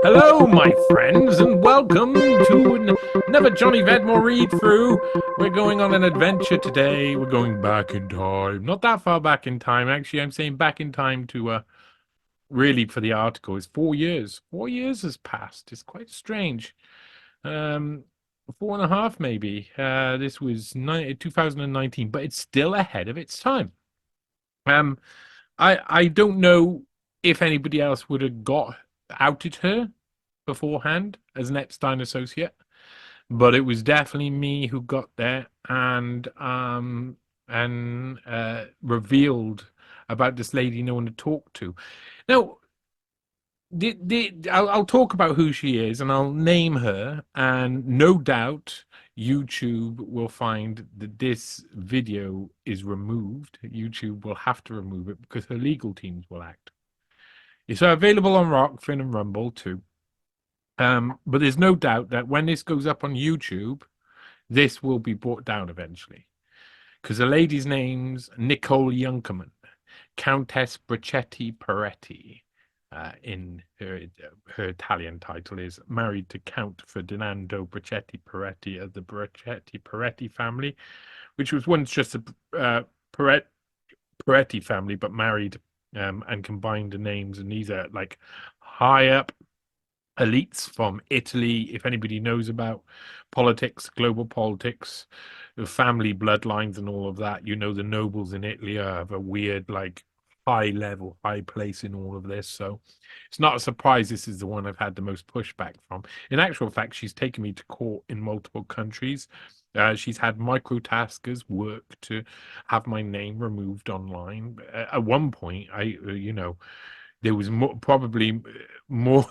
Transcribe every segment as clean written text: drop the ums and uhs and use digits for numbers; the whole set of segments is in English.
Hello, my friends, and welcome to another Johnny Vedmore read-through. We're going on an adventure today. We're going back in time. Not that far back in time. Actually, I'm saying back in time to, really, for the article, is 4 years. 4 years has passed. It's quite strange. 4.5 maybe. This was 2019, but it's still ahead of its time. I don't know if anybody else would have outed her beforehand as an Epstein associate, but it was definitely me who got there and revealed about this lady no one had talked to. Now, I'll talk about who she is and I'll name her, and no doubt YouTube will find that this video is removed. YouTube will have to remove it because her legal teams will act. It's available on Rockfin and Rumble too. But there's no doubt that when this goes up on YouTube, this will be brought down eventually. Because the lady's name's Nicole Junkermann, Countess Bracetti Peretti. In her Italian title is married to Count Ferdinando Bracetti Peretti of the Bracetti Peretti family, which was once just a Peretti family, but married and combined the names. And these are like high up elites from Italy. If anybody knows about politics, global politics, the family bloodlines and all of that, you know, the nobles in Italy have a weird, like, high level, high place in all of this. So it's not a surprise this is the one I've had the most pushback from. In actual fact, she's taken me to court in multiple countries. She's had microtaskers work to have my name removed online. At one point, there was probably more.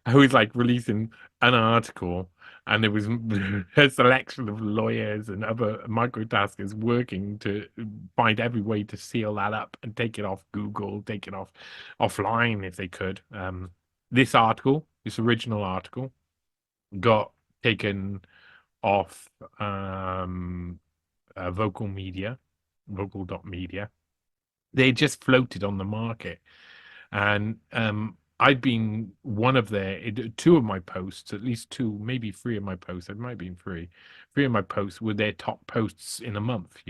I was like releasing an article, and there was a selection of lawyers and other microtaskers working to find every way to seal that up and take it off Google, take it offline if they could. This original article, got taken off Vocal.Media. They just floated on the market, and I've been one of two of my posts, at least two, maybe three of my posts. It might have been three. Three of my posts were their top posts in a month.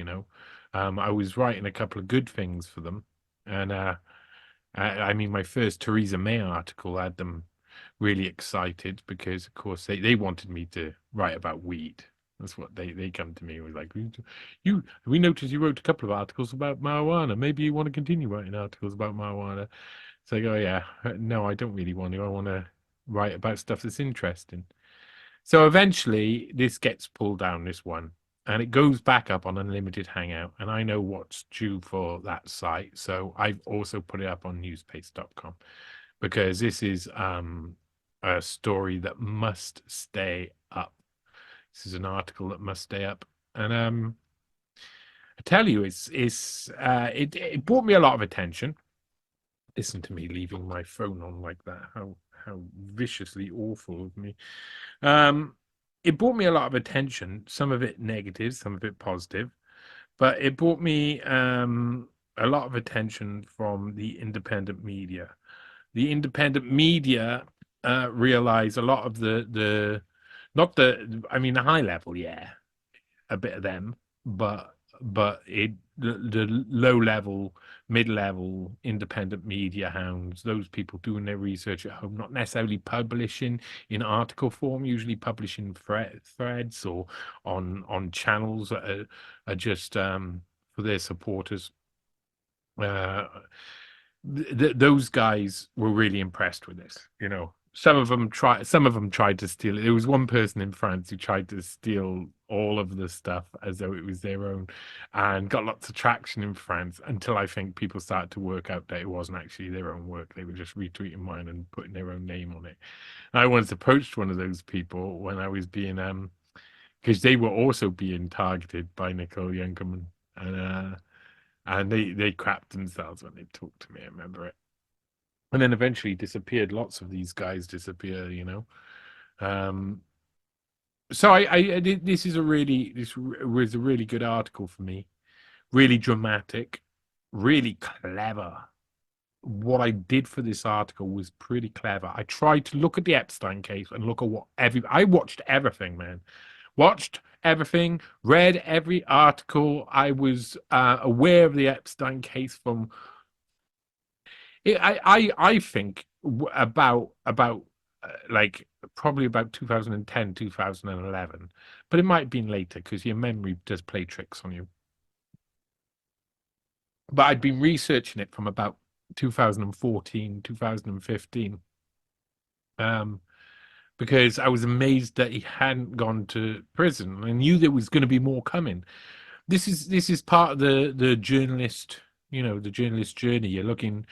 I was writing a couple of good things for them, and I mean, my first Theresa May article had them really excited because, of course, they wanted me to write about weed. That's what they come to me and was like, we noticed you wrote a couple of articles about marijuana. Maybe you want to continue writing articles about marijuana. It's like, oh yeah, no, I don't really want to. I want to write about stuff that's interesting. So eventually this gets pulled down, this one, and it goes back up on Unlimited Hangout, and I know what's due for that site. So I've also put it up on NEWSPASTE.com because this is a story that must stay up. This is an article that must stay up. And I tell you, it brought me a lot of attention. Listen to me leaving my phone on like that. How viciously awful of me. It brought me a lot of attention, some of it negative, some of it positive, but it brought me a lot of attention from the independent media. The independent media realize a lot of the high level, yeah, a bit of them, but the low level, mid level independent media hounds, those people doing their research at home, not necessarily publishing in article form, usually publishing threads or on channels that are just for their supporters. Those guys were really impressed with this. some of them tried to steal it. There was one person in France who tried to steal all of the stuff as though it was their own, and got lots of traction in France until I think people started to work out that it wasn't actually their own work. They were just retweeting mine and putting their own name on it. And I once approached one of those people when I was being because they were also being targeted by Nicole Junkermann, and they crapped themselves when they talked to me. I remember it. And then eventually disappeared. Lots of these guys disappear, you know. Um, so this was a really good article for me. Really dramatic, really clever. What I did for this article was pretty clever. I tried to look at the Epstein case and look at I watched everything, man. Watched everything, read every article. I was aware of the Epstein case from I think about like probably about 2010, 2011, but it might have been later because your memory does play tricks on you. But I'd been researching it from about 2014, 2015, because I was amazed that he hadn't gone to prison. I knew there was going to be more coming. This is part of the journalist, the journalist journey. You're looking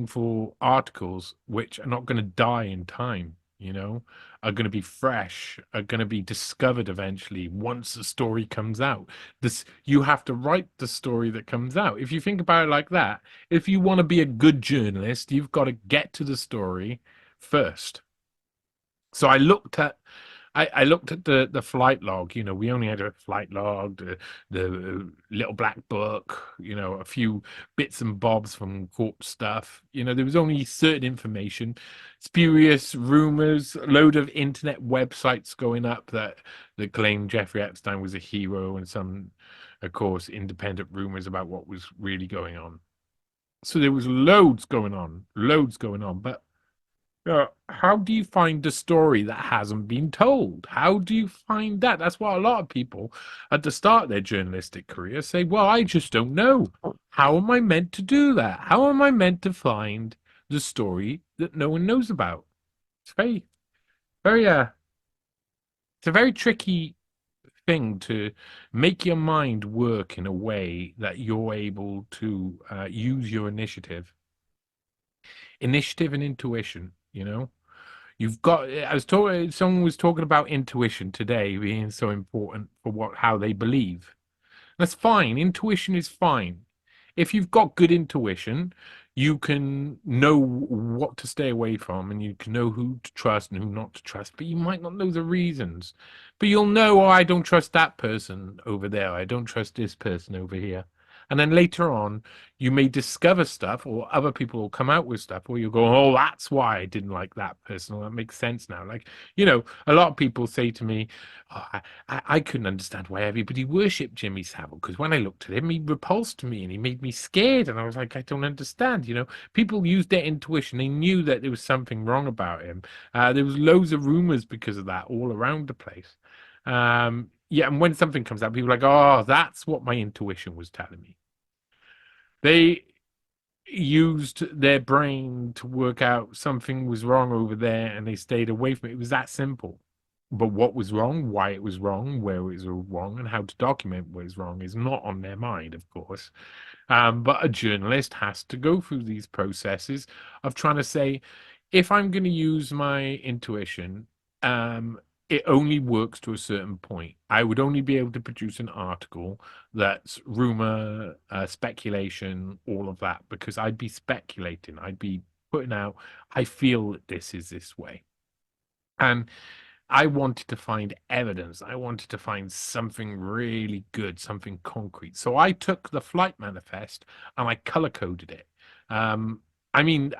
for articles which are not going to die in time, are going to be fresh, are going to be discovered eventually once the story comes out. You have to write the story that comes out. If you think about it like that, if you want to be a good journalist, you've got to get to the story first. So I looked at the flight log. We only had a flight log, the little black book, a few bits and bobs from court stuff. There was only certain information, spurious rumors, a load of internet websites going up that claimed Jeffrey Epstein was a hero, and some, of course, independent rumors about what was really going on. So there was loads going on, but how do you find a story that hasn't been told? How do you find that? That's what a lot of people at the start of their journalistic career say, well, I just don't know. How am I meant to do that? How am I meant to find the story that no one knows about? It's very, it's a very tricky thing to make your mind work in a way that you're able to use your initiative and intuition. You've got, I was talking, someone was talking about intuition today being so important for how they believe. That's fine. Intuition is fine. If you've got good intuition, you can know what to stay away from, and you can know who to trust and who not to trust, but you might not know the reasons. But you'll know, oh, I don't trust that person over there. I don't trust this person over here. And then later on, you may discover stuff, or other people will come out with stuff, or you'll go, oh, that's why I didn't like that person. Well, that makes sense now. Like, a lot of people say to me, oh, I couldn't understand why everybody worshipped Jimmy Savile, because when I looked at him, he repulsed me and he made me scared. And I was like, I don't understand. People used their intuition. They knew that there was something wrong about him. There was loads of rumors because of that all around the place. Yeah, and when something comes out, people are like, oh, that's what my intuition was telling me. They used their brain to work out something was wrong over there and they stayed away from it. It was that simple. But what was wrong, why it was wrong, where it was wrong, and how to document what is wrong is not on their mind, of course. But a journalist has to go through these processes of trying to say, if I'm going to use my intuition, it only works to a certain point. I would only be able to produce an article that's rumor, speculation, all of that, because I'd be speculating. I'd be putting out, I feel that this is this way. And I wanted to find evidence. I wanted to find something really good, something concrete. So I took the flight manifest and I color coded it. I mean,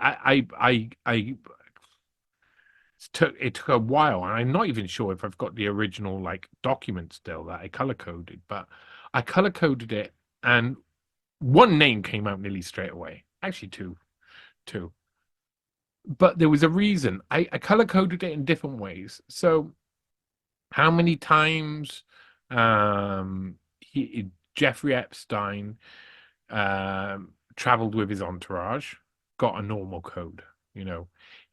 it took a while, and I'm not even sure if I've got the original like document still that I color coded, but I color coded it, and one name came out nearly straight away. Actually, two. But there was a reason. I color coded it in different ways. So how many times Jeffrey Epstein traveled with his entourage, got a normal code.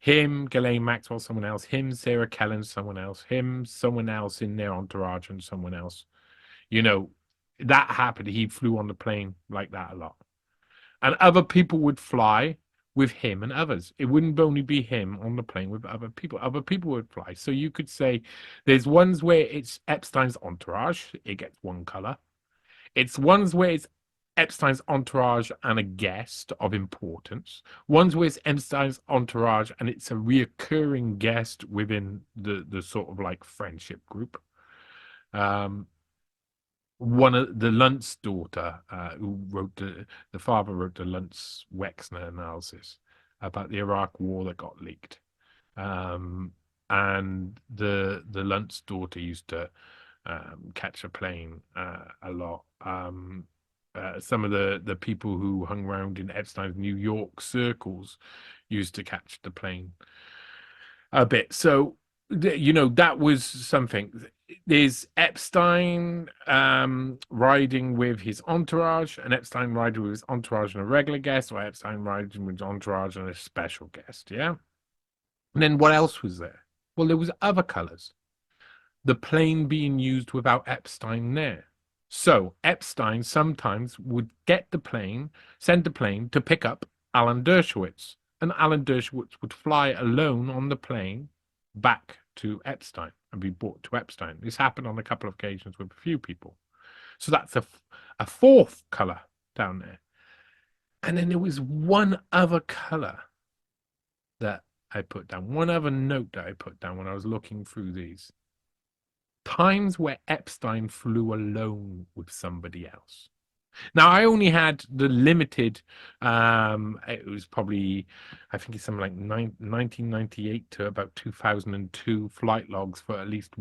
him, Ghislaine Maxwell, someone else, him, Sarah Kellen, someone else, him, someone else in their entourage, and someone else. You know, that happened. He flew on the plane like that a lot. And other people would fly with him and others. It wouldn't only be him on the plane with other people. Other people would fly. So you could say there's ones where it's Epstein's entourage, it gets one color. It's ones where it's Epstein's entourage and a guest of importance. Ones where it's Epstein's entourage and it's a reoccurring guest within the sort of like friendship group. One of the Luntz daughter, who wrote the father wrote the Luntz-Wexner analysis about the Iraq War that got leaked, and the Luntz daughter used to catch a plane a lot. Some of the people who hung around in Epstein's New York circles used to catch the plane a bit. So that was something. There's Epstein riding with his entourage, and Epstein riding with his entourage and a regular guest, or Epstein riding with his entourage and a special guest. Yeah. And then what else was there? Well, there was other colors. The plane being used without Epstein there. So Epstein sometimes would send the plane to pick up Alan Dershowitz, and Alan Dershowitz would fly alone on the plane back to Epstein and be brought to Epstein. This happened on a couple of occasions with a few people. So that's a fourth color down there. And then there was one other color that I put down, one other note that I put down when I was looking through these. Times where Epstein flew alone with somebody else. Now, I only had the limited, it was probably, I think it's something like 1998 to about 2002 flight logs for at least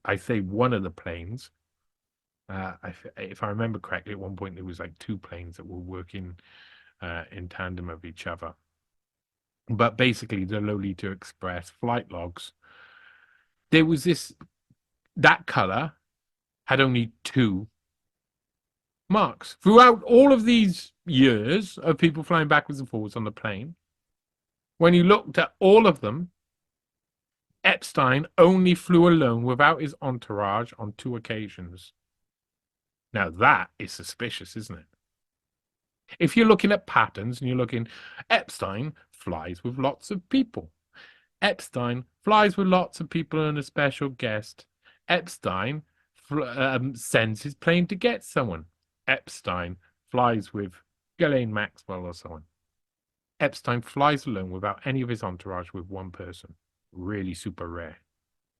I say one of the planes. If I remember correctly, at one point there was like two planes that were working in tandem of each other. But basically, the Lolita Express flight logs, there was that color had only two marks throughout all of these years of people flying backwards and forwards on the plane. When you looked at all of them, Epstein only flew alone without his entourage on 2 occasions. Now that is suspicious, isn't it? If you're looking at patterns and you're looking, Epstein flies with lots of people. Epstein flies with lots of people and a special guest. Epstein sends his plane to get someone. Epstein flies with Ghislaine Maxwell or someone. Epstein flies alone without any of his entourage with one person. Really super rare.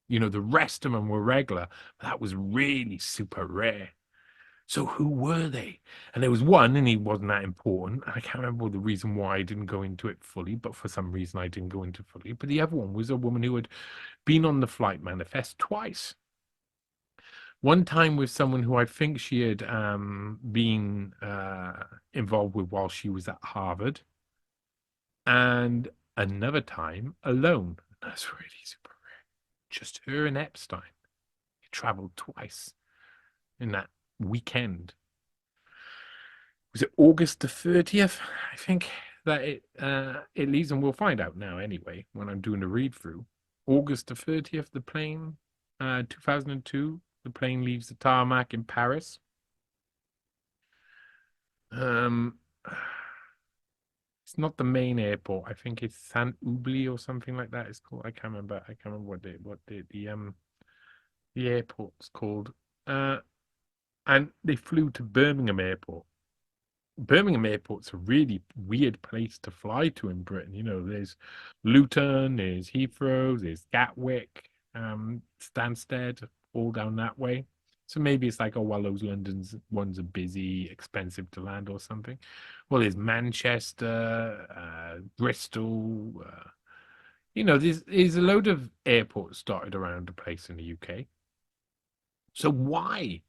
The rest of them were regular, but that was really super rare. So who were they? And there was one, and he wasn't that important. I can't remember the reason why I didn't go into it fully, but for some reason I didn't go into it fully. But the other one was a woman who had been on the flight manifest twice. One time with someone who I think she had been involved with while she was at Harvard, and another time alone. That's really super rare. Just her and Epstein. They traveled twice in that weekend. Was it August the 30th? I think that it leaves, and we'll find out now anyway when I'm doing the read through. August the 30th, the plane, 2002. The plane leaves the tarmac in Paris. It's not the main airport. I think it's Saint-Oubli or something like that. It's called. I can't remember. What the airport's called. And they flew to Birmingham Airport. Birmingham Airport's a really weird place to fly to in Britain. There's Luton, there's Heathrow, there's Gatwick, Stansted, all down that way. So maybe it's like, oh, well, those London's ones are busy, expensive to land or something. Well, there's Manchester, Bristol. There's a load of airports dotted around the place in the UK. So why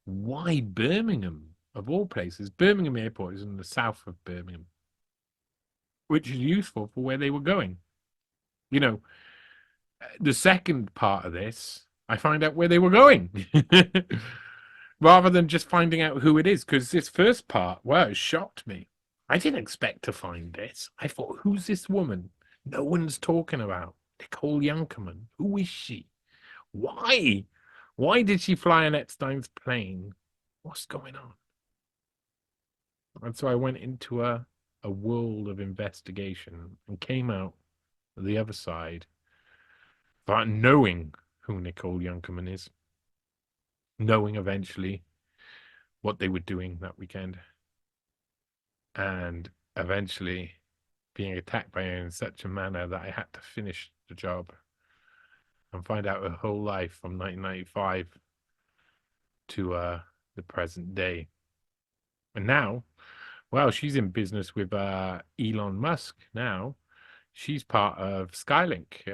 Birmingham, of all places? Birmingham Airport is in the south of Birmingham, which is useful for where they were going. The second part of this, I find out where they were going rather than just finding out who it is, because this first part, wow, it shocked me. I didn't expect to find this. I thought, who's this woman no one's talking about? Nicole Junkermann. Who is she? Why? Why did she fly on Epstein's plane? What's going on? And so I went into a world of investigation and came out the other side without knowing who Nicole Junkermann is, knowing eventually what they were doing that weekend, and eventually being attacked by her in such a manner that I had to finish the job and find out her whole life from 1995 to the present day. And now, well, she's in business with Elon Musk now. She's part of Skylink.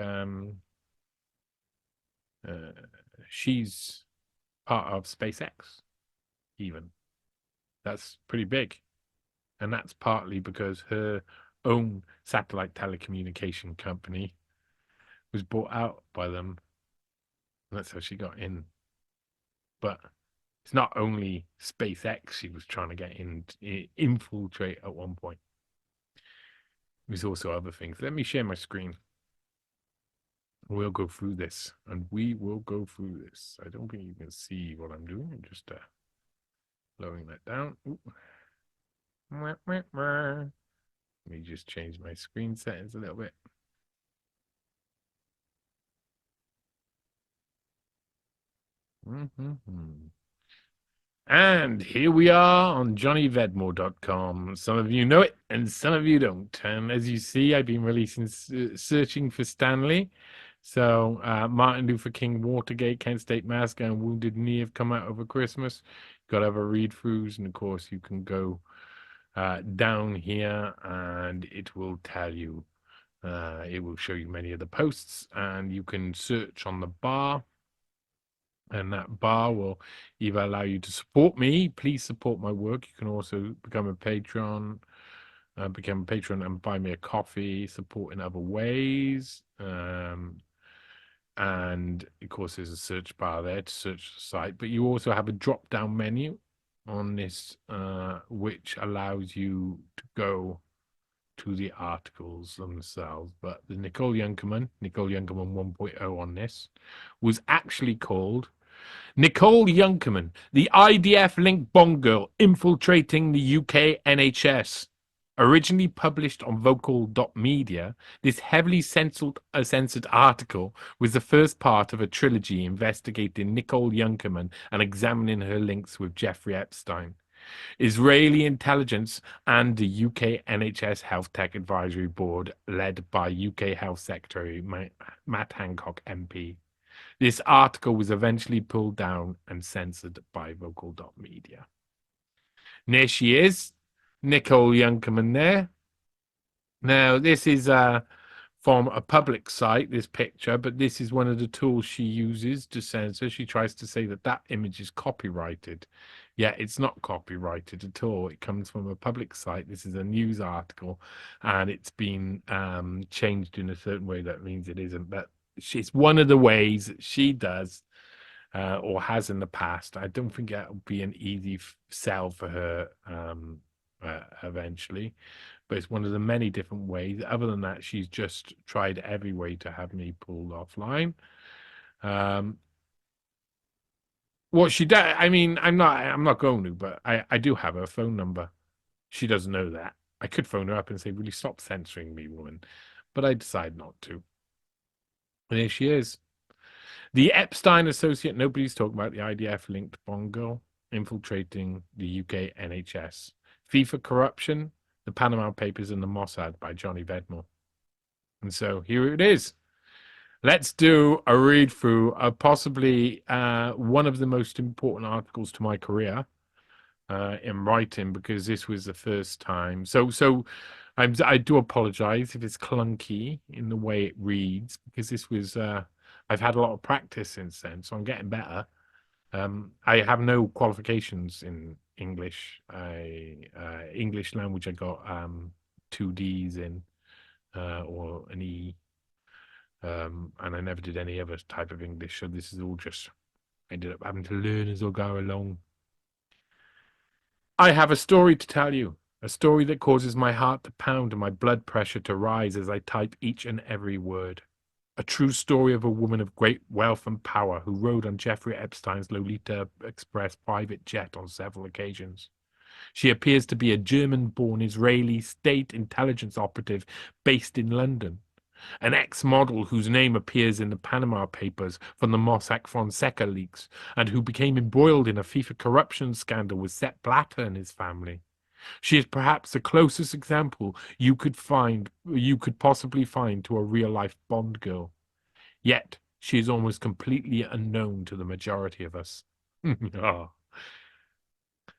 Uh, she's part of SpaceX, even. That's pretty big. And that's partly because her own satellite telecommunication company was bought out by them. And that's how she got in. But it's not only SpaceX she was trying to get in, infiltrate at one point. There's also other things. Let me share my screen. We'll go through this, and we will go through this. I don't think you can see what I'm doing. I'm just lowering that down. Ooh. Let me just change my screen settings a little bit. And here we are on johnnyvedmore.com. Some of you know it and some of you don't. And as you see, I've been releasing Searching for Stanley. So Martin Luther King, Watergate, Kent State Massacre, and Wounded Knee have come out over Christmas. Got to have a read throughs. And of course, you can go down here and it will tell you. It will show you many of the posts, and you can search on the bar. And that bar will either allow you to support me. Please support my work. You can also become a patron, and buy me a coffee, support in other ways. And of course, there's a search bar there to search the site. But you also have a drop-down menu on this, which allows you to go to the articles themselves. But the Nicole Junkermann 1.0 on this was actually called Nicole Junkermann, the IDF-linked Bond girl infiltrating the UK NHS. Originally published on Vocal.Media, this heavily censored article was the first part of a trilogy investigating Nicole Junkermann and examining her links with Jeffrey Epstein, Israeli intelligence, and the UK NHS Healthtech Advisory Board led by UK Health Secretary Matt Hancock MP. This article was eventually pulled down and censored by Vocal.Media. And there she is, Nicole Junkermann there. Now, this is from a public site, this picture, but this is one of the tools she uses to censor. She tries to say that that image is copyrighted. Yeah, it's not copyrighted at all. It comes from a public site. This is a news article, and it's been changed in a certain way. That means it isn't, but it's one of the ways that she does or has in the past. I don't think that will be an easy sell for her eventually, but it's one of the many different ways. Other than that, she's just tried every way to have me pulled offline. What she does, I mean, I'm not going to, but I do have her phone number. She doesn't know that. I could phone her up and say, "Will you stop censoring me, woman?" But I decide not to. And there she is. The Epstein associate, nobody's talking about the IDF-linked Bond girl infiltrating the UK NHS. FIFA corruption, the Panama Papers, and the Mossad by Johnny Vedmore. And so here it is. Let's do a read through of possibly one of the most important articles to my career in writing, because this was the first time. So I do apologize if it's clunky in the way it reads, because this was I've had a lot of practice since then, so I'm getting better. I have no qualifications in English. English language, I got 2 Ds in or an E, and I never did any other type of English. So this is all just, I ended up having to learn as I go along. I have a story to tell you. A story that causes my heart to pound and my blood pressure to rise as I type each and every word. A true story of a woman of great wealth and power who rode on Jeffrey Epstein's Lolita Express private jet on several occasions. She appears to be a German-born Israeli state intelligence operative based in London, an ex-model whose name appears in the Panama Papers from the Mossack Fonseca leaks, and who became embroiled in a FIFA corruption scandal with Sepp Blatter and his family. She is perhaps the closest example you could possibly find to a real-life Bond girl. Yet she is almost completely unknown to the majority of us. Ah.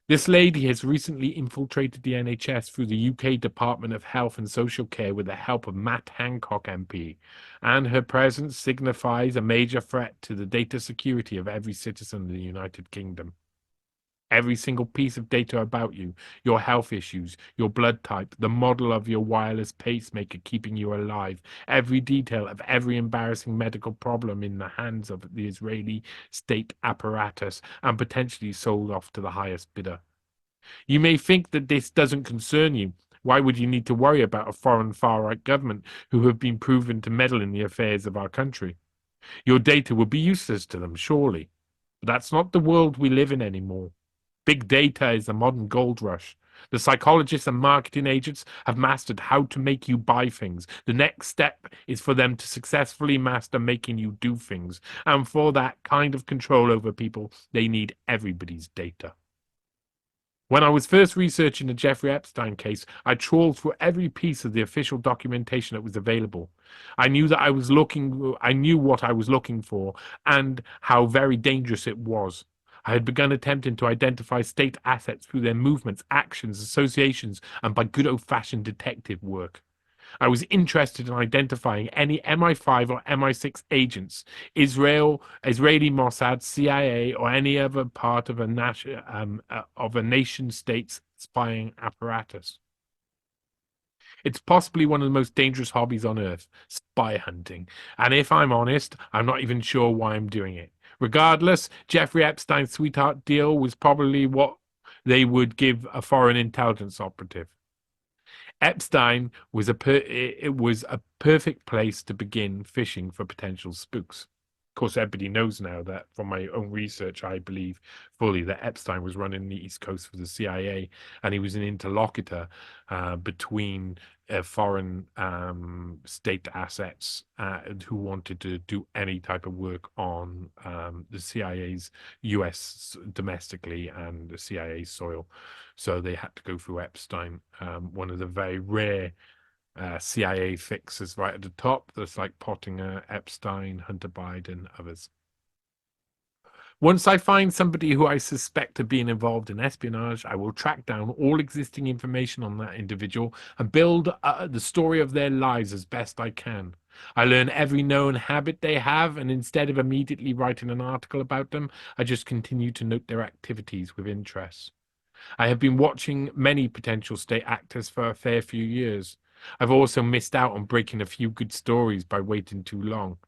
This lady has recently infiltrated the NHS through the UK Department of Health and Social Care with the help of Matt Hancock MP, and her presence signifies a major threat to the data security of every citizen in the United Kingdom. Every single piece of data about you, your health issues, your blood type, the model of your wireless pacemaker keeping you alive, every detail of every embarrassing medical problem in the hands of the Israeli state apparatus and potentially sold off to the highest bidder. You may think that this doesn't concern you. Why would you need to worry about a foreign far-right government who have been proven to meddle in the affairs of our country? Your data would be useless to them, surely. But that's not the world we live in anymore. Big data is the modern gold rush. The psychologists and marketing agents have mastered how to make you buy things. The next step is for them to successfully master making you do things. And for that kind of control over people, they need everybody's data. When I was first researching the Jeffrey Epstein case, I trawled through every piece of the official documentation that was available. I knew what I was looking for and how very dangerous it was. I had begun attempting to identify state assets through their movements, actions, associations, and by good old-fashioned detective work. I was interested in identifying any MI5 or MI6 agents, Israeli Mossad, CIA, or any other part of a nation-state's spying apparatus. It's possibly one of the most dangerous hobbies on earth, spy hunting. And if I'm honest, I'm not even sure why I'm doing it. Regardless, Jeffrey Epstein's sweetheart deal was probably what they would give a foreign intelligence operative. Epstein was it was a perfect place to begin fishing for potential spooks. Of course, everybody knows now that from my own research, I believe fully that Epstein was running the East Coast for the CIA, and he was an interlocutor between foreign state assets who wanted to do any type of work on the CIA's US domestically and the CIA soil. So they had to go through Epstein, one of the very rare CIA fixes right at the top. That's like Pottinger, Epstein, Hunter Biden, others. Once I find somebody who I suspect of being involved in espionage, I will track down all existing information on that individual and build the story of their lives as best I can. I learn every known habit they have, and instead of immediately writing an article about them, I just continue to note their activities with interest. I have been watching many potential state actors for a fair few years. I've also missed out on breaking a few good stories by waiting too long.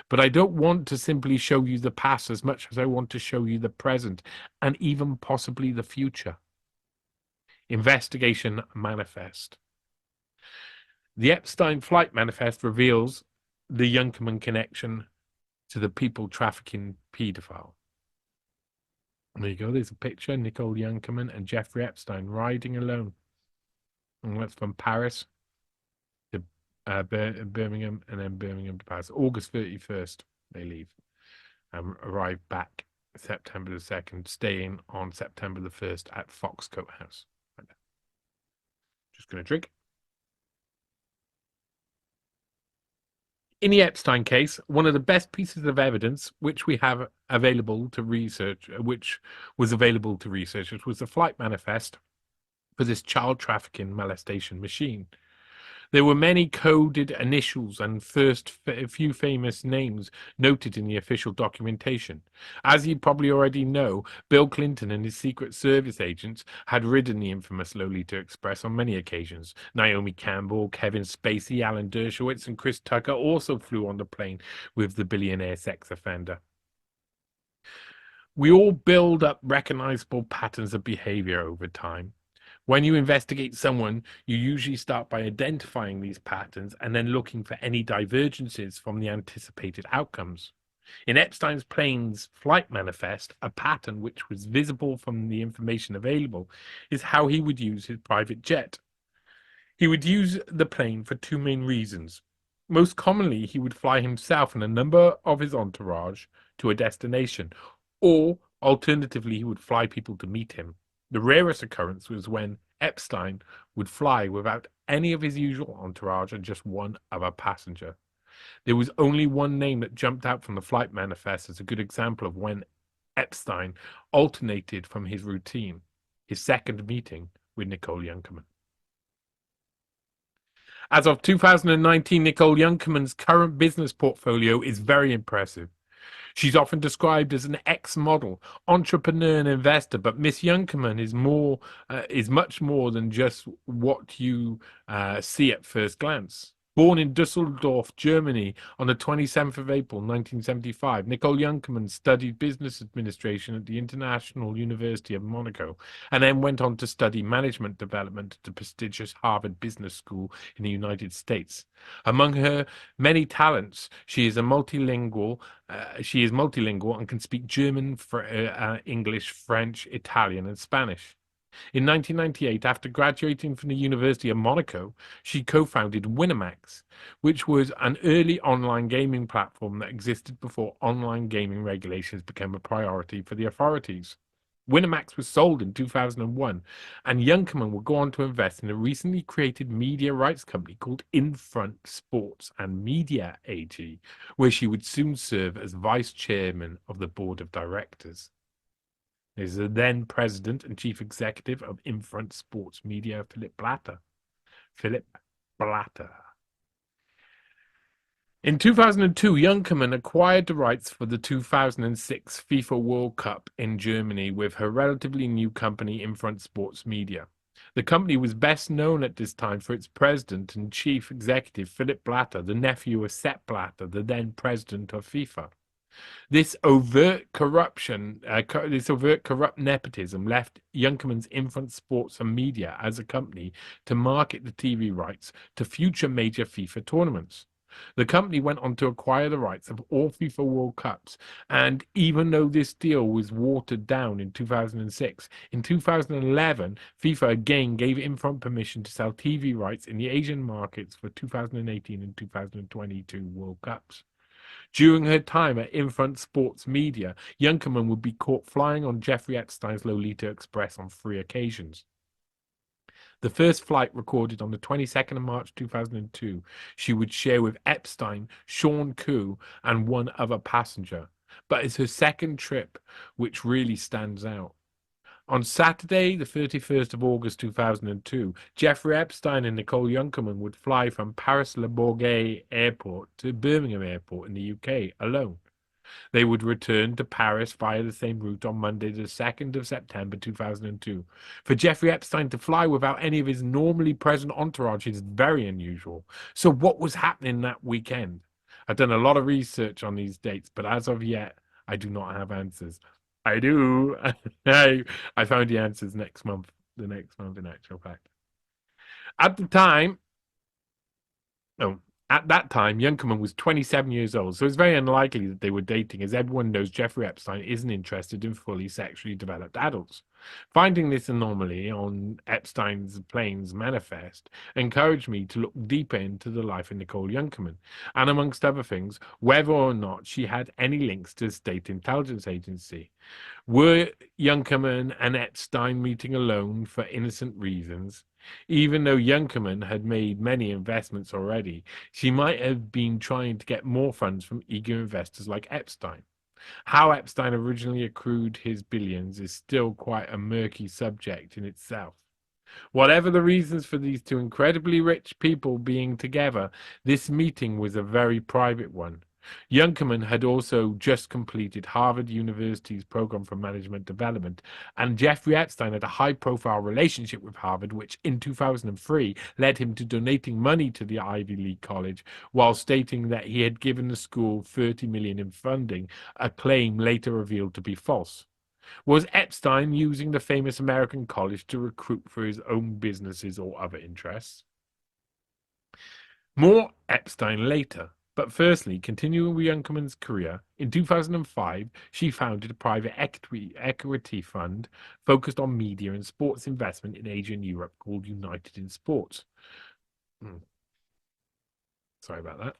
But I don't want to simply show you the past as much as I want to show you the present and even possibly the future. Investigation Manifest. The Epstein Flight Manifest reveals the Junkermann connection to the people trafficking paedophile. There you go. There's a picture. Nicole Junkermann and Jeffrey Epstein riding alone. And that's from Paris to Birmingham, and then Birmingham to Paris. August 31st, they leave. Arrive back September the 2nd, staying on September the 1st at Foxcoat House. Right. Just going to drink. In the Epstein case, one of the best pieces of evidence which we have available to research, which was available to researchers, was the flight manifest for this child trafficking molestation machine. There were many coded initials and a few famous names noted in the official documentation. As you probably already know, Bill Clinton and his Secret Service agents had ridden the infamous Lolita Express on many occasions. Naomi Campbell, Kevin Spacey, Alan Dershowitz, and Chris Tucker also flew on the plane with the billionaire sex offender. We all build up recognizable patterns of behavior over time. When you investigate someone, you usually start by identifying these patterns and then looking for any divergences from the anticipated outcomes. In Epstein's plane's flight manifest, a pattern which was visible from the information available is how he would use his private jet. He would use the plane for two main reasons. Most commonly, he would fly himself and a number of his entourage to a destination, or alternatively, he would fly people to meet him. The rarest occurrence was when Epstein would fly without any of his usual entourage and just one other passenger. There was only one name that jumped out from the flight manifest as a good example of when Epstein alternated from his routine, his second meeting with Nicole Junkermann. As of 2019, Nicole Junkermann's current business portfolio is very impressive. She's often described as an ex-model, entrepreneur, and investor, but Miss Junkermann is much more than just what you see at first glance. Born in Dusseldorf, Germany, on the 27th of April, 1975, Nicole Junkermann studied business administration at the International University of Monaco, and then went on to study management development at the prestigious Harvard Business School in the United States. Among her many talents, she is multilingual and can speak German, English, French, Italian, and Spanish. In 1998, after graduating from the University of Monaco, she co-founded Winamax, which was an early online gaming platform that existed before online gaming regulations became a priority for the authorities. Winamax was sold in 2001, and Junkermann would go on to invest in a recently created media rights company called Infront Sports and Media AG, where she would soon serve as vice chairman of the board of directors. Is the then president and chief executive of Infront Sports Media, Philipp Blatter. In 2002, Junkermann acquired the rights for the 2006 FIFA World Cup in Germany with her relatively new company, Infront Sports Media. The company was best known at this time for its president and chief executive, Philipp Blatter, the nephew of Sepp Blatter, the then president of FIFA. This overt corrupt nepotism left Junkermann's Infront Sports and Media as a company to market the TV rights to future major FIFA tournaments. The company went on to acquire the rights of all FIFA World Cups, and even though this deal was watered down in 2006, in 2011, FIFA again gave Infront permission to sell TV rights in the Asian markets for 2018 and 2022 World Cups. During her time at Infront Sports Media, Junkermann would be caught flying on Jeffrey Epstein's Lolita Express on 3 occasions. The first flight, recorded on the 22nd of March 2002, she would share with Epstein, Sean Koo, and one other passenger. But it's her second trip which really stands out. On Saturday, the 31st of August 2002, Jeffrey Epstein and Nicole Junkermann would fly from Paris-Le Bourget Airport to Birmingham Airport in the UK alone. They would return to Paris via the same route on Monday, the 2nd of September 2002. For Jeffrey Epstein to fly without any of his normally present entourage is very unusual. So what was happening that weekend? I've done a lot of research on these dates, but as of yet, I do not have answers. I do. I found the answers the next month in actual fact. At the time, at that time, Junkermann was 27 years old, so it's very unlikely that they were dating, as everyone knows Jeffrey Epstein isn't interested in fully sexually developed adults. Finding this anomaly on Epstein's plane's manifest encouraged me to look deeper into the life of Nicole Junkermann, and amongst other things, whether or not she had any links to the state intelligence agency. Were Junkermann and Epstein meeting alone for innocent reasons? Even though Junkermann had made many investments already, she might have been trying to get more funds from eager investors like Epstein. How Epstein originally accrued his billions is still quite a murky subject in itself. Whatever the reasons for these two incredibly rich people being together, this meeting was a very private one. Junkermann had also just completed Harvard University's program for management development, and Jeffrey Epstein had a high-profile relationship with Harvard, which in 2003 led him to donating money to the Ivy League college, while stating that he had given the school $30 million in funding, a claim later revealed to be false. Was Epstein using the famous American college to recruit for his own businesses or other interests? More Epstein later. But firstly, continuing with Junkermann's career, in 2005, she founded a private equity fund focused on media and sports investment in Asia and Europe called United in Sports. Sorry about that.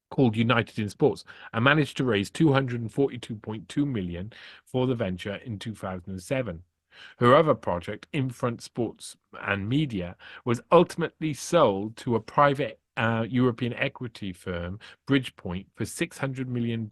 Called United in Sports, and managed to raise 242.2 million for the venture in 2007. Her other project, Infront Sports and Media, was ultimately sold to a private European equity firm, Bridgepoint, for $600 million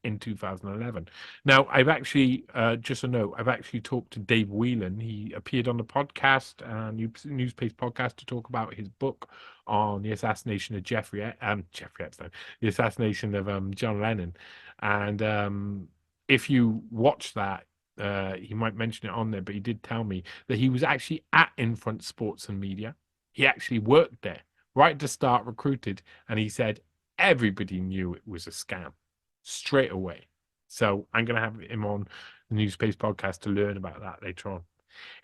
in 2011. Now, I've actually, just a note, I've actually talked to Dave Whelan. He appeared on the podcast, NEWSPASTE podcast, to talk about his book on the assassination of Jeffrey Epstein, the assassination of John Lennon. And if you watch that, he might mention it on there, but he did tell me that he was actually at Infront Sports and Media. He actually worked there right at the start, recruited, and he said everybody knew it was a scam straight away. So I'm going to have him on the NEWSPASTE podcast to learn about that later on.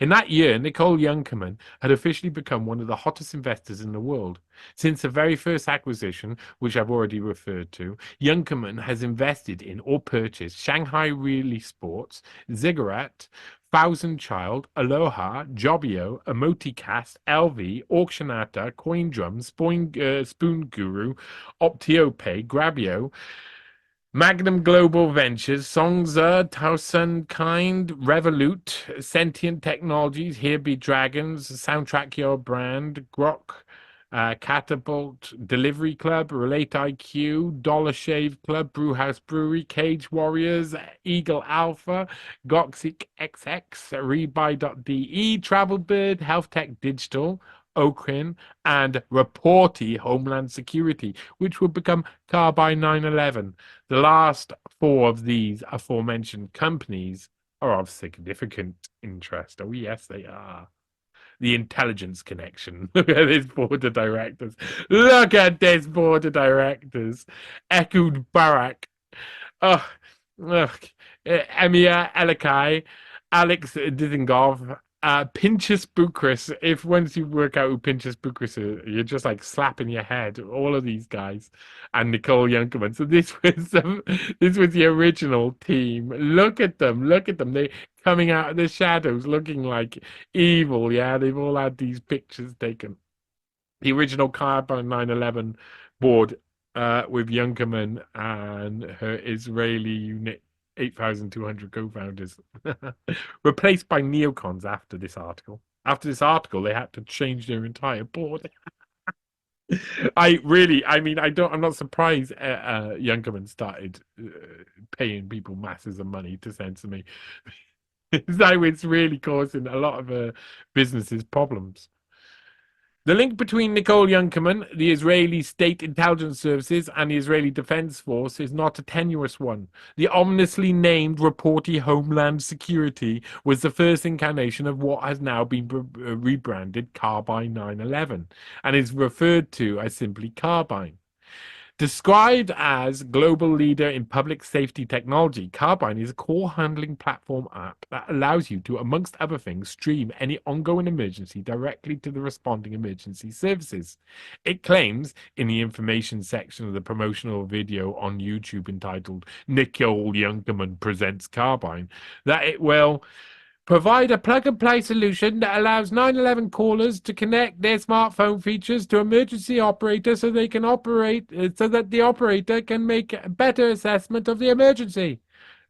In that year, Nicole Junkermann had officially become one of the hottest investors in the world. Since the very first acquisition, which I've already referred to, Junkermann has invested in or purchased Shanghai Really Sports, Ziggurat, Thousand Child, Aloha, Jobio, Emoticast, LV, Auctionata, CoinDrum, Spoon Guru, Optiopay, Grabio, Magnum Global Ventures, Songza, Towson Kind, Revolut, Sentient Technologies, Here Be Dragons, Soundtrack Your Brand, Grok, Catapult, Delivery Club, Relate IQ, Dollar Shave Club, Brewhouse Brewery, Cage Warriors, Eagle Alpha, Goxic XX, Rebuy.de, Travelbird, Healthtech Digital, Okrin, and Reporty Homeland Security, which would become Carbyne 9/11. The last four of these aforementioned companies are of significant interest. Oh, yes, they are. The intelligence connection. Look at this board of directors. Look at this board of directors. Ehud Barak. Oh, ugh. Emir Elikai, Alex Dizengov, Pinchas Bukris. If once you work out who Pinchas Bukris is, you're just like slapping your head. All of these guys, and Nicole Junkermann. So this was the original team. Look at them. Look at them. They coming out of the shadows, looking like evil. Yeah, they've all had these pictures taken. The original Carbyne 9/11 board with Junkermann and her Israeli unit 8,200 co-founders, replaced by neocons after this article. After this article, they had to change their entire board. I'm not surprised Junkermann started paying people masses of money to censor me. So it's really causing a lot of businesses problems. The link between Nicole Junkermann, the Israeli State Intelligence Services, and the Israeli Defense Force is not a tenuous one. The ominously named Reporty Homeland Security was the first incarnation of what has now been rebranded Carbyne 9/11 and is referred to as simply Carbyne. Described as global leader in public safety technology, Carbyne is a call handling platform app that allows you to, amongst other things, stream any ongoing emergency directly to the responding emergency services. It claims, in the information section of the promotional video on YouTube entitled Nicole Junkermann Presents Carbyne, that it will provide a plug-and-play solution that allows 9/11 callers to connect their smartphone features to emergency operator so they can operate, so that the operator can make a better assessment of the emergency.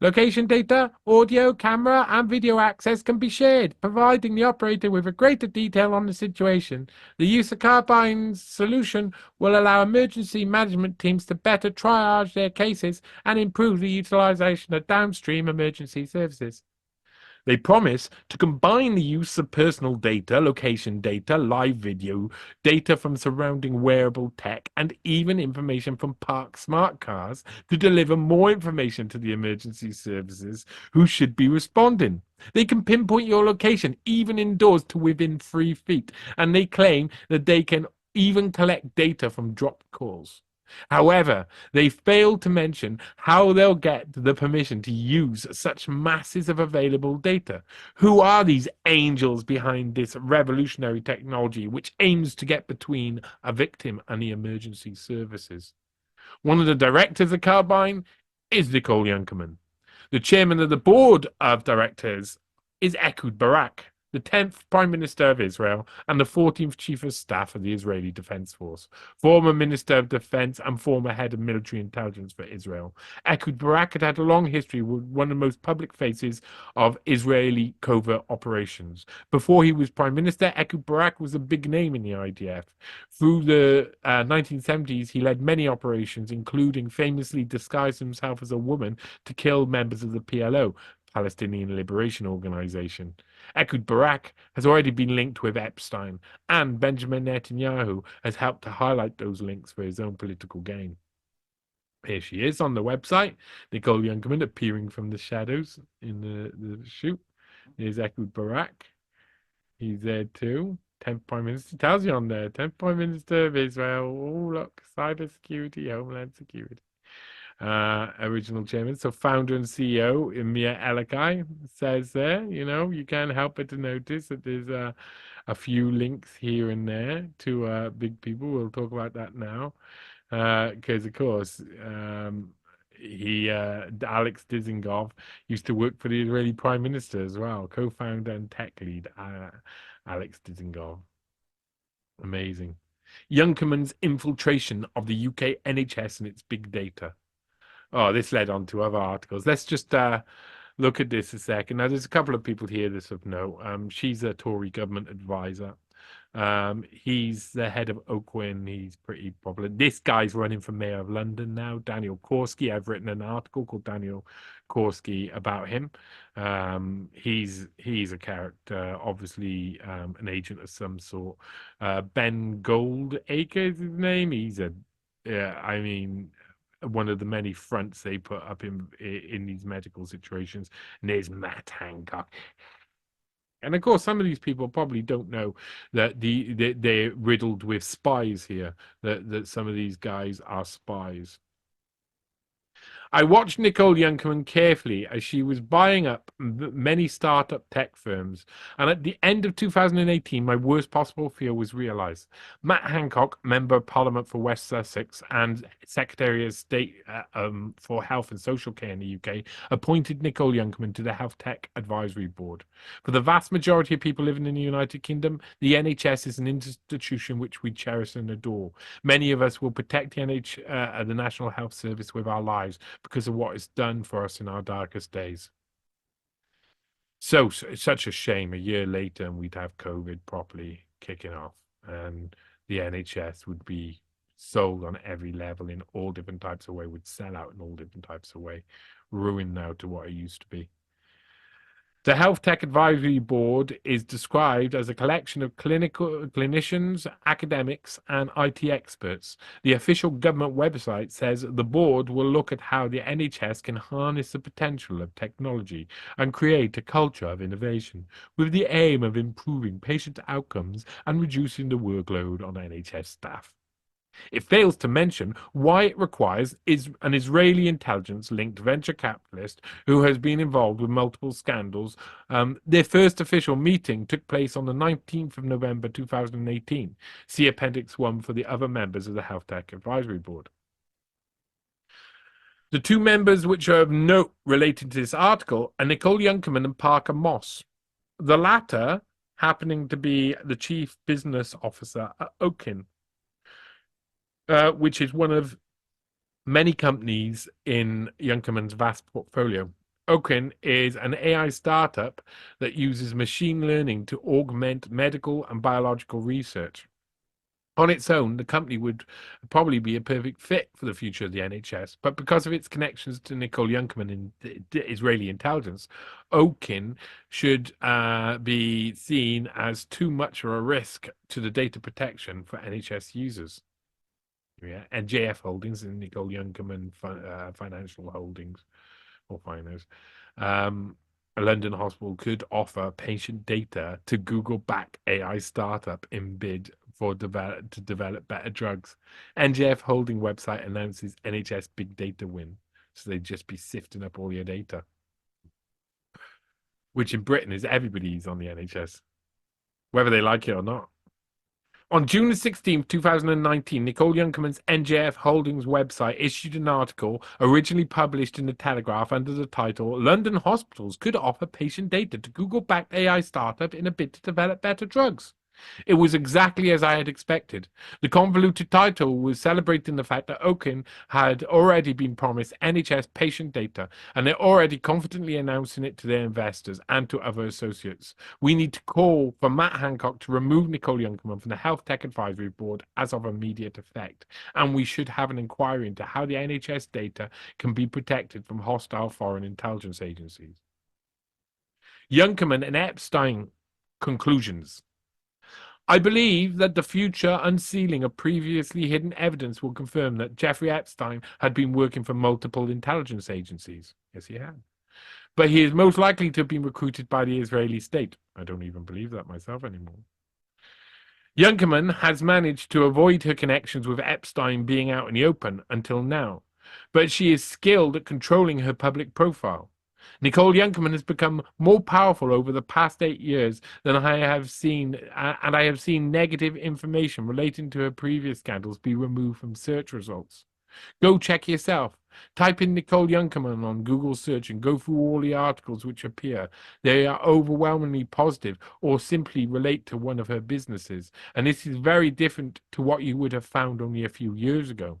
Location data, audio, camera, and video access can be shared, providing the operator with a greater detail on the situation. The use of Carbyne's solution will allow emergency management teams to better triage their cases and improve the utilization of downstream emergency services. They promise to combine the use of personal data, location data, live video, data from surrounding wearable tech, and even information from parked smart cars to deliver more information to the emergency services who should be responding. They can pinpoint your location, even indoors, to within 3 feet, and they claim that they can even collect data from dropped calls. However, they failed to mention how they'll get the permission to use such masses of available data. Who are these angels behind this revolutionary technology which aims to get between a victim and the emergency services? One of the directors of Carbyne is Nicole Junkermann. The chairman of the board of directors is Ehud Barak, the 10th Prime Minister of Israel and the 14th Chief of Staff of the Israeli Defense Force, former Minister of Defense and former head of military intelligence for Israel. Ehud Barak had a long history with one of the most public faces of Israeli covert operations. Before he was Prime Minister, Ehud Barak was a big name in the IDF. Through the 1970s, he led many operations, including famously disguised himself as a woman to kill members of the PLO, Palestinian Liberation Organization. Ehud Barak has already been linked with Epstein, and Benjamin Netanyahu has helped to highlight those links for his own political gain. Here she is on the website, Nicole Junkermann appearing from the shadows in the shoot. Here's Ehud Barak. He's there too. 10th Prime Minister tells you on there. 10th Prime Minister of Israel. Oh, look, cybersecurity, homeland security. Original chairman. So founder and CEO Emir Elikai says there, you can't help but to notice that there's a few links here and there to big people. We'll talk about that now. Because of course, Alex Dizengoff used to work for the Israeli Prime Minister as well, co-founder and tech lead, Alex Dizengoff. Amazing. Junkermann's infiltration of the UK NHS and its big data. Oh, this led on to other articles. Let's just look at this a second. Now, there's a couple of people here that's of note. She's a Tory government advisor. He's the head of Oakwyn. He's pretty popular. This guy's running for mayor of London now, Daniel Korski. I've written an article called Daniel Korski about him. He's a character, obviously an agent of some sort. Ben Goldacre is his name. He's I mean, one of the many fronts they put up in these medical situations. And there's Matt Hancock. And of course, some of these people probably don't know that they're riddled with spies here, that some of these guys are spies. I watched Nicole Junkermann carefully as she was buying up many startup tech firms. And at the end of 2018, my worst possible fear was realized. Matt Hancock, Member of Parliament for West Sussex and Secretary of State for Health and Social Care in the UK, appointed Nicole Junkermann to the Healthtech Advisory Board. For the vast majority of people living in the United Kingdom, the NHS is an institution which we cherish and adore. Many of us will protect the National Health Service with our lives because of what it's done for us in our darkest days. So it's such a shame. A year later, and we'd have COVID properly kicking off, and the NHS would be sold on every level in all different types of way, would sell out in all different types of way, ruined now to what it used to be. The Healthtech Advisory Board is described as a collection of clinicians, academics, and IT experts. The official government website says the board will look at how the NHS can harness the potential of technology and create a culture of innovation, with the aim of improving patient outcomes and reducing the workload on NHS staff. It fails to mention why it requires an Israeli intelligence-linked venture capitalist who has been involved with multiple scandals. Their first official meeting took place on the 19th of November 2018. See Appendix 1 for the other members of the Healthtech Advisory Board. The two members which are of note related to this article are Nicole Junkermann and Parker Moss. The latter happening to be the Chief Business Officer at Oakwyn, which is one of many companies in Junkermann's vast portfolio. Oakwyn is an AI startup that uses machine learning to augment medical and biological research. On its own, the company would probably be a perfect fit for the future of the NHS, but because of its connections to Nicole Junkermann in Israeli intelligence, Oakwyn should be seen as too much of a risk to the data protection for NHS users. Yeah, and JF Holdings and Nicole Junkermann Financial Holdings or Finance. A London hospital could offer patient data to Google-backed AI startup in bid to develop better drugs. NGF holding website announces NHS big data win. So they'd just be sifting up all your data, which in Britain is everybody's on the NHS, whether they like it or not. On June 16th, 2019, Nicole Junkermann's NGF Holdings website issued an article originally published in The Telegraph under the title, London Hospitals Could Offer Patient Data to Google-Backed AI Startup in a Bid to Develop Better Drugs. It was exactly as I had expected. The convoluted title was celebrating the fact that Oaken had already been promised NHS patient data, and they're already confidently announcing it to their investors and to other associates. We need to call for Matt Hancock to remove Nicole Junkermann from the Healthtech Advisory Board as of immediate effect, and we should have an inquiry into how the NHS data can be protected from hostile foreign intelligence agencies. Junkermann and Epstein conclusions. I believe that the future unsealing of previously hidden evidence will confirm that Jeffrey Epstein had been working for multiple intelligence agencies. Yes, he had. But he is most likely to have been recruited by the Israeli state. I don't even believe that myself anymore. Junkermann has managed to avoid her connections with Epstein being out in the open until now, but she is skilled at controlling her public profile. Nicole Junkermann has become more powerful over the past 8 years than I have seen, and I have seen negative information relating to her previous scandals be removed from search results. Go check yourself. Type in Nicole Junkermann on Google search and go through all the articles which appear. They are overwhelmingly positive or simply relate to one of her businesses, and this is very different to what you would have found only a few years ago.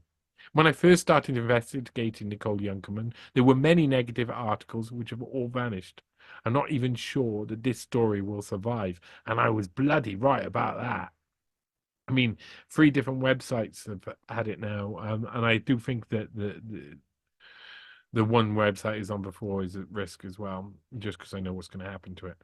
When I first started investigating Nicole Junkermann, there were many negative articles which have all vanished. I'm not even sure that this story will survive, and I was bloody right about that. I mean, 3 different websites have had it now, and I do think that the one website is on before is at risk as well, just because I know what's going to happen to it.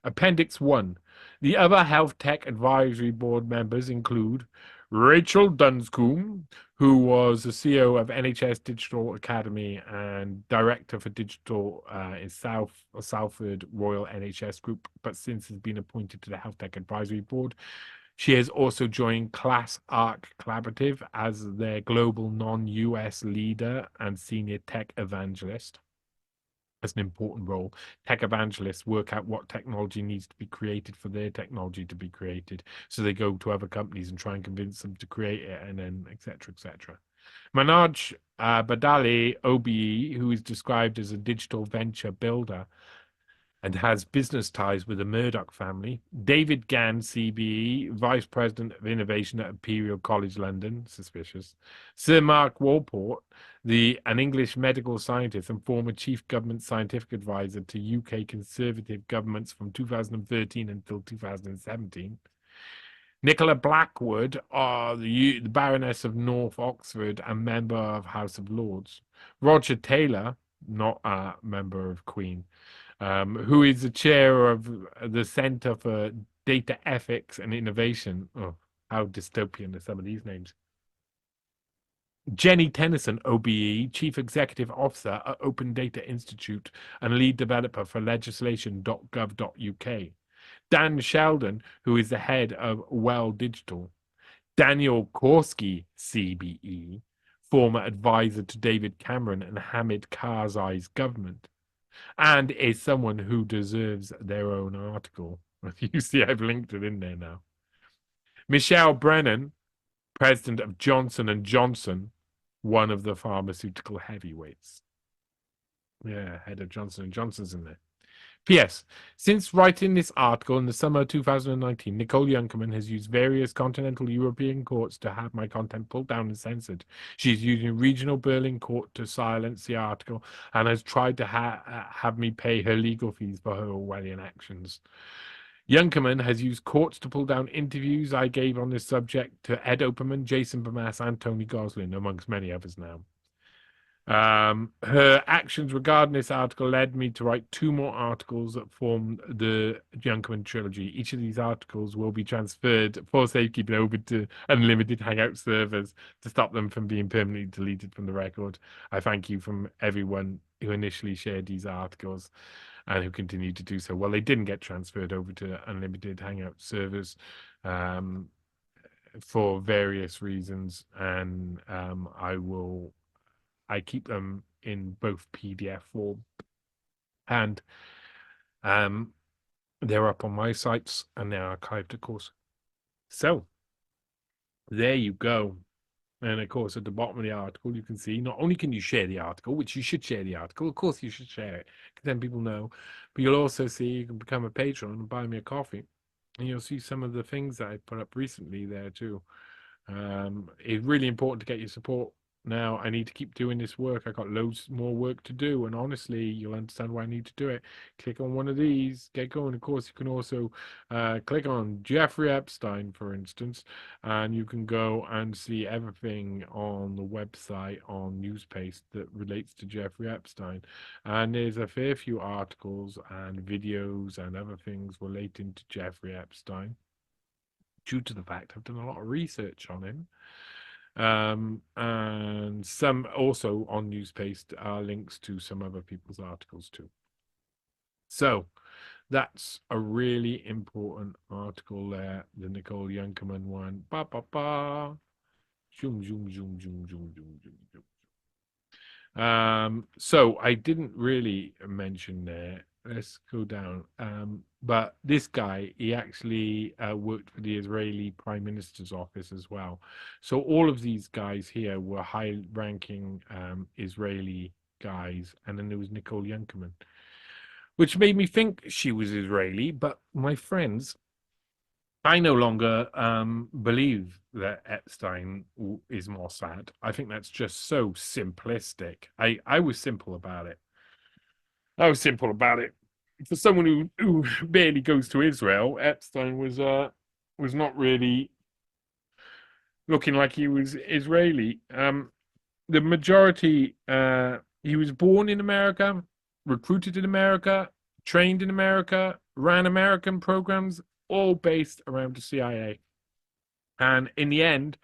Appendix 1. The other Healthtech Advisory Board members include Rachel Dunscombe, who was the CEO of NHS Digital Academy and Director for Digital in Salford Royal NHS Group, but since has been appointed to the Healthtech Advisory Board. She has also joined Class Arc Collaborative as their global non-US leader and senior tech evangelist. That's an important role. Tech evangelists work out what technology needs to be created for their technology to be created. So they go to other companies and try and convince them to create it, and then et cetera, et cetera. Manoj Badali, OBE, who is described as a digital venture builder and has business ties with the Murdoch family. David Gann, CBE, Vice President of Innovation at Imperial College London, suspicious. Sir Mark Walport, an English medical scientist and former Chief Government Scientific Advisor to UK Conservative governments from 2013 until 2017. Nicola Blackwood, the Baroness of North Oxford and member of House of Lords. Roger Taylor, not a member of Queen, who is the chair of the Center for Data Ethics and Innovation. Oh, how dystopian are some of these names. Jenny Tennyson, OBE, Chief Executive Officer at Open Data Institute and lead developer for legislation.gov.uk. Dan Sheldon, who is the head of Well Digital. Daniel Korski, CBE, former advisor to David Cameron and Hamid Karzai's government, and is someone who deserves their own article. You see, I've linked it in there now. Michelle Brennan, president of Johnson & Johnson, one of the pharmaceutical heavyweights. Yeah, head of Johnson & Johnson's in there. P.S. Since writing this article in the summer of 2019, Nicole Junkermann has used various continental European courts to have my content pulled down and censored. She's using regional Berlin court to silence the article and has tried to have me pay her legal fees for her Orwellian actions. Junkermann has used courts to pull down interviews I gave on this subject to Ed Operman, Jason Bermas, and Tony Goslin, amongst many others now. Her actions regarding this article led me to write 2 more articles that form the Junkermann trilogy. Each of these articles will be transferred for safekeeping over to unlimited Hangout servers to stop them from being permanently deleted from the record. I thank you from everyone who initially shared these articles and who continue to do so. Well, they didn't get transferred over to unlimited Hangout servers. for various reasons, and I keep them in both PDF form and um, they're up on my sites and they're archived, of course. So there you go. And of course, at the bottom of the article, you can see not only can you share the article, which you should share the article, of course you should share it, because then people know, but you'll also see you can become a patron and buy me a coffee. And you'll see some of the things that I put up recently there too. It's really important to get your support. Now I need to keep doing this work. I got loads more work to do, and honestly, you'll understand why I need to do it. Click on one of these, get going. Of course, you can also click on Jeffrey Epstein, for instance, and you can go and see everything on the website on NEWSPASTE that relates to Jeffrey Epstein. And there's a fair few articles and videos and other things relating to Jeffrey Epstein, due to the fact I've done a lot of research on him. And some also on NEWSPASTE are links to some other people's articles too. So that's a really important article there, the Nicole Junkermann one. Ba ba ba. Zoom, zoom, zoom, zoom, zoom, zoom, zoom, zoom. So I didn't really mention there. Let's go down. But this guy, he actually worked for the Israeli Prime Minister's office as well. So all of these guys here were high-ranking Israeli guys, and then there was Nicole Junkermann, which made me think she was Israeli. But my friends, I no longer believe that Epstein is Mossad. I think that's just so simplistic. I was simple about it. I was simple about it. For someone who barely goes to Israel, Epstein was not really looking like he was Israeli. The majority, he was born in America, recruited in America, trained in America, ran American programs, all based around the CIA. And in the end,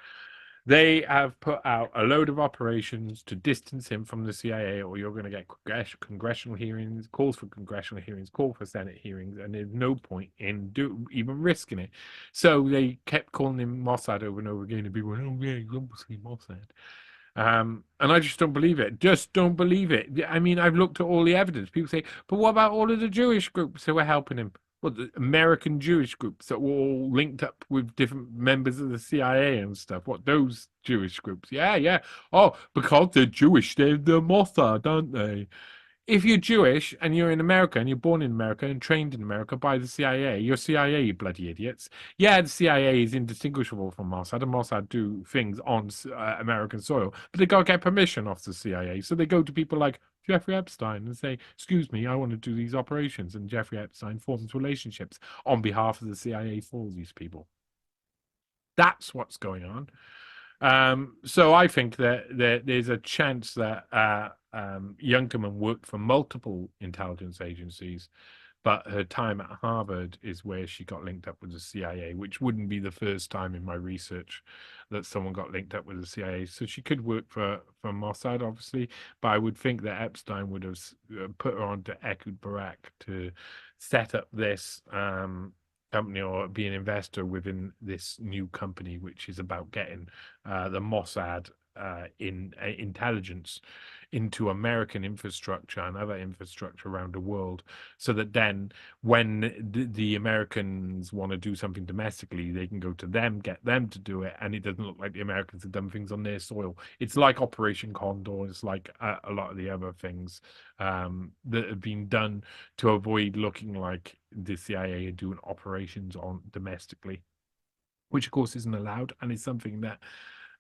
they have put out a load of operations to distance him from the CIA, or you're going to get congressional hearings, calls for congressional hearings, call for Senate hearings, and there's no point in even risking it. So they kept calling him Mossad over and over again, and people went, "Oh yeah, he's obviously Mossad." And I just don't believe it. Just don't believe it. I mean, I've looked at all the evidence. People say, but what about all of the Jewish groups who were helping him? Well, the American Jewish groups that were all linked up with different members of the CIA and stuff. What, those Jewish groups? Yeah, yeah. Oh, because they're Jewish, they're the Mossad, aren't they? If you're Jewish and you're in America and you're born in America and trained in America by the CIA, you're CIA, you bloody idiots. Yeah, the CIA is indistinguishable from Mossad, and Mossad do things on American soil, but they got to get permission off the CIA. So they go to people like Jeffrey Epstein and say, "Excuse me, I want to do these operations." And Jeffrey Epstein forms relationships on behalf of the CIA for these people. That's what's going on. So I think that there's a chance that Junkermann worked for multiple intelligence agencies, but her time at Harvard is where she got linked up with the CIA, which wouldn't be the first time in my research that someone got linked up with the CIA. So she could work for Mossad, obviously, but I would think that Epstein would have put her on to Ehud Barak to set up this company or be an investor within this new company, which is about getting the Mossad in intelligence into American infrastructure and other infrastructure around the world, so that then when the Americans want to do something domestically, they can go to them, get them to do it, and it doesn't look like the Americans have done things on their soil. It's like Operation Condor. It's like a lot of the other things that have been done to avoid looking like the CIA are doing operations on domestically, which of course isn't allowed, and is something that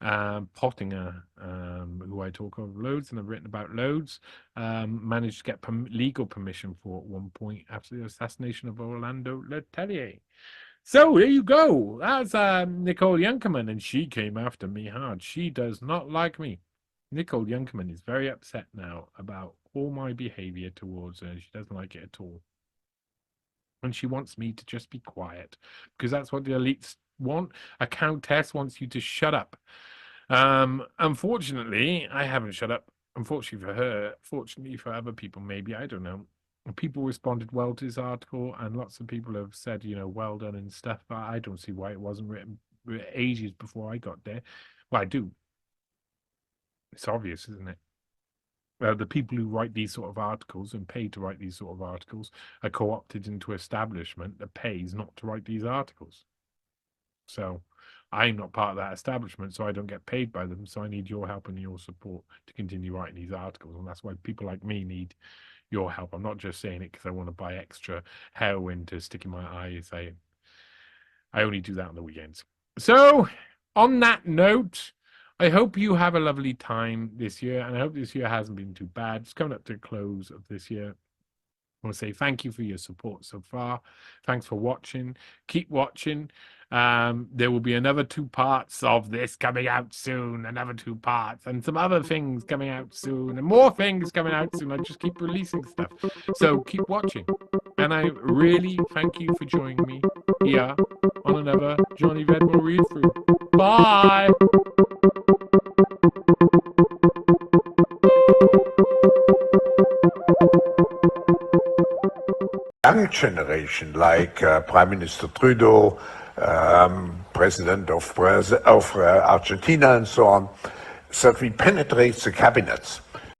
Pottinger, who I talk of loads and I've written about loads, managed to get legal permission for at one point after the assassination of Orlando Letelier. So there you go. That's Nicole Junkermann, and she came after me hard. She does not like me. Nicole Junkermann is very upset now about all my behavior towards her. She doesn't like it at all. And she wants me to just be quiet, because that's what the elites want. A countess wants you to shut up. Unfortunately, I haven't shut up. Unfortunately for her, fortunately for other people, maybe, I don't know. People responded well to this article, and lots of people have said, well done and stuff, but I don't see why it wasn't written ages before I got there. Well, I do. It's obvious, isn't it? The people who write these sort of articles and pay to write these sort of articles are co-opted into establishment that pays not to write these articles. So I'm not part of that establishment, so I don't get paid by them. So I need your help and your support to continue writing these articles. And that's why people like me need your help. I'm not just saying it because I want to buy extra heroin to stick in my eye. I only do that on the weekends. So on that note, I hope you have a lovely time this year, and I hope this year hasn't been too bad. It's coming up to the close of this year. I want to say thank you for your support so far. Thanks for watching. Keep watching. There will be another 2 parts of this coming out soon, another 2 parts, and some other things coming out soon, and more things coming out soon. I just keep releasing stuff. So keep watching. And I really thank you for joining me here on another Johnny Vedmore read through. Bye. Young generation, like Prime Minister Trudeau, President of Argentina, and so on, that we penetrate the cabinets.